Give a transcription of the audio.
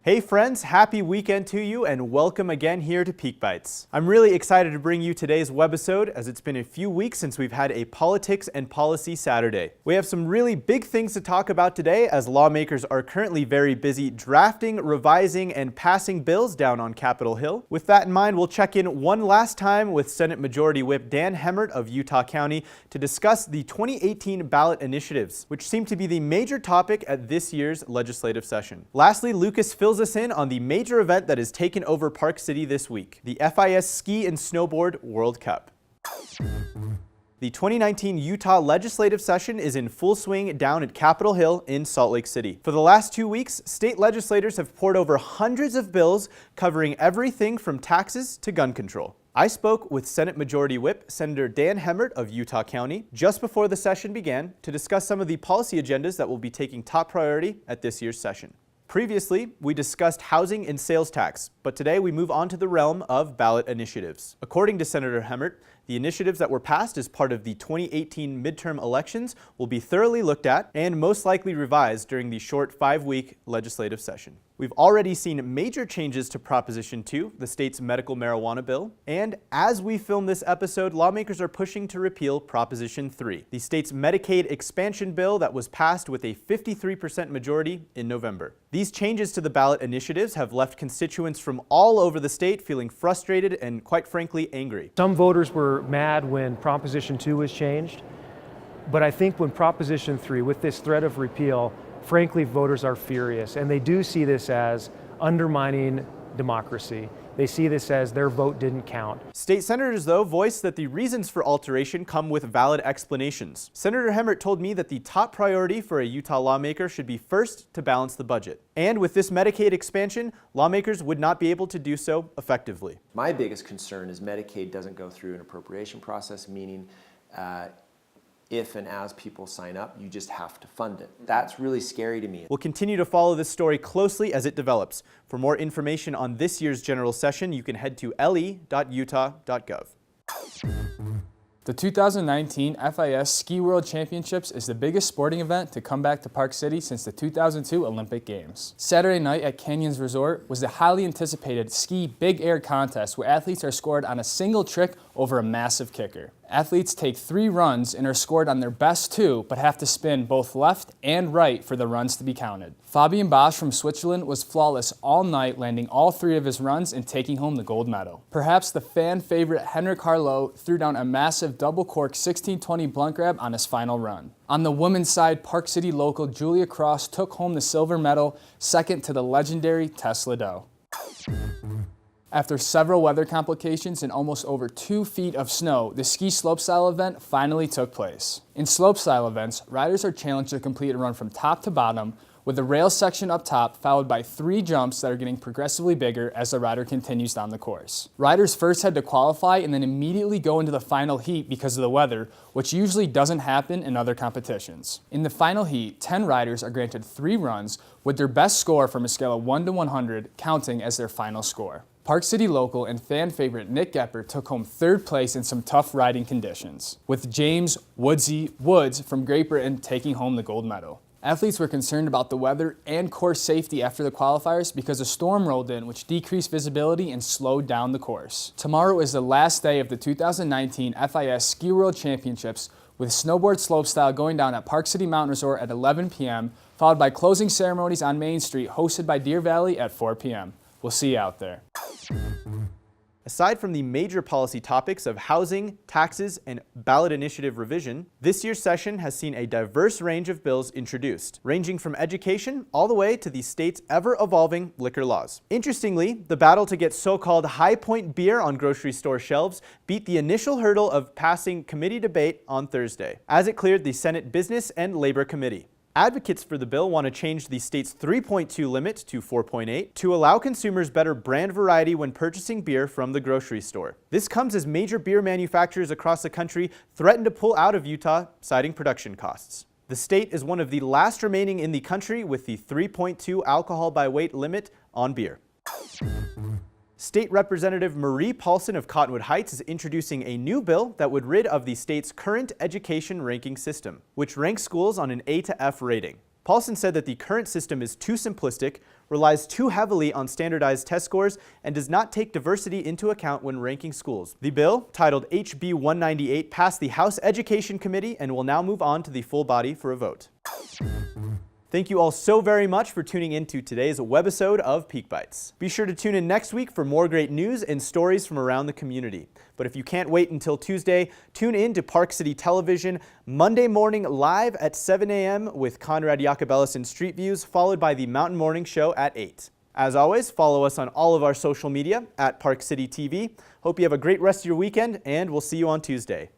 Hey friends, happy weekend to you and welcome again here to Peak Bytes. I'm really excited to bring you today's webisode as it's been a few weeks since we've had a Politics and Policy Saturday. We have some really big things to talk about today as lawmakers are currently very busy drafting, revising, and passing bills down on Capitol Hill. With that in mind, we'll check in one last time with Senate Majority Whip Dan Hemmert of Utah County to discuss the 2018 ballot initiatives, which seem to be the major topic at this year's legislative session. Lastly, Lucas fills us in on the major event that has taken over Park City this week, the FIS Ski and Snowboard World Cup. The 2019 Utah legislative session is in full swing down at Capitol Hill in Salt Lake City. For the last 2 weeks, state legislators have poured over hundreds of bills covering everything from taxes to gun control. I spoke with Senate Majority Whip Senator Dan Hemmert of Utah County just before the session began to discuss some of the policy agendas that will be taking top priority at this year's session. Previously, we discussed housing and sales tax, but today we move on to the realm of ballot initiatives. According to Senator Hemmert, the initiatives that were passed as part of the 2018 midterm elections will be thoroughly looked at and most likely revised during the short 5-week legislative session. We've already seen major changes to Proposition 2, the state's medical marijuana bill, and as we film this episode, lawmakers are pushing to repeal Proposition 3, the state's Medicaid expansion bill that was passed with a 53% majority in November. These changes to the ballot initiatives have left constituents from all over the state feeling frustrated and, quite frankly, angry. Some voters were mad when Proposition 2 was changed, but I think when Proposition 3, with this threat of repeal, frankly, voters are furious, and they do see this as undermining democracy. They see this as their vote didn't count. State senators, though, voiced that the reasons for alteration come with valid explanations. Senator Hemmert told me that the top priority for a Utah lawmaker should be first to balance the budget. And with this Medicaid expansion, lawmakers would not be able to do so effectively. My biggest concern is Medicaid doesn't go through an appropriation process, meaning if and as people sign up, you just have to fund it. That's really scary to me. We'll continue to follow this story closely as it develops. For more information on this year's general session, you can head to le.utah.gov. The 2019 FIS Ski World Championships is the biggest sporting event to come back to Park City since the 2002 Olympic Games. Saturday night at Canyons Resort was the highly anticipated ski big air contest where athletes are scored on a single trick over a massive kicker. Athletes take 3 runs and are scored on their best 2, but have to spin both left and right for the runs to be counted. Fabian Bosch from Switzerland was flawless all night, landing all 3 of his runs and taking home the gold medal. Perhaps the fan favorite Henrik Harlow threw down a massive double cork 1620 blunt grab on his final run. On the women's side, Park City local Julia Cross took home the silver medal, second to the legendary Tess Ladeau. After several weather complications and almost over 2 feet of snow, the ski slopestyle event finally took place. In slopestyle events, riders are challenged to complete a run from top to bottom, with the rail section up top followed by 3 jumps that are getting progressively bigger as the rider continues down the course. Riders first had to qualify and then immediately go into the final heat because of the weather, which usually doesn't happen in other competitions. In the final heat, 10 riders are granted 3 runs, with their best score from a scale of 1 to 100 counting as their final score. Park City local and fan favorite Nick Gepper took home 3rd place in some tough riding conditions, with James Woodsy Woods from Great Britain taking home the gold medal. Athletes were concerned about the weather and course safety after the qualifiers because a storm rolled in which decreased visibility and slowed down the course. Tomorrow is the last day of the 2019 FIS Ski World Championships, with snowboard slopestyle going down at Park City Mountain Resort at 11 p.m., followed by closing ceremonies on Main Street hosted by Deer Valley at 4 p.m. We'll see you out there. Aside from the major policy topics of housing, taxes, and ballot initiative revision, this year's session has seen a diverse range of bills introduced, ranging from education all the way to the state's ever-evolving liquor laws. Interestingly, the battle to get so-called High Point beer on grocery store shelves beat the initial hurdle of passing committee debate on Thursday, as it cleared the Senate Business and Labor Committee. Advocates for the bill want to change the state's 3.2 limit to 4.8 to allow consumers better brand variety when purchasing beer from the grocery store. This comes as major beer manufacturers across the country threaten to pull out of Utah, citing production costs. The state is one of the last remaining in the country with the 3.2 alcohol by weight limit on beer. State Representative Marie Paulson of Cottonwood Heights is introducing a new bill that would rid of the state's current education ranking system, which ranks schools on an A to F rating. Paulson said that the current system is too simplistic, relies too heavily on standardized test scores, and does not take diversity into account when ranking schools. The bill, titled HB 198, passed the House Education Committee and will now move on to the full body for a vote. Thank you all so very much for tuning in to today's webisode of Peak Bytes. Be sure to tune in next week for more great news and stories from around the community. But if you can't wait until Tuesday, tune in to Park City Television Monday morning live at 7 a.m. with Conrad Jacobellis in Street Views, followed by the Mountain Morning Show at 8. As always, follow us on all of our social media at Park City TV. Hope you have a great rest of your weekend, and we'll see you on Tuesday.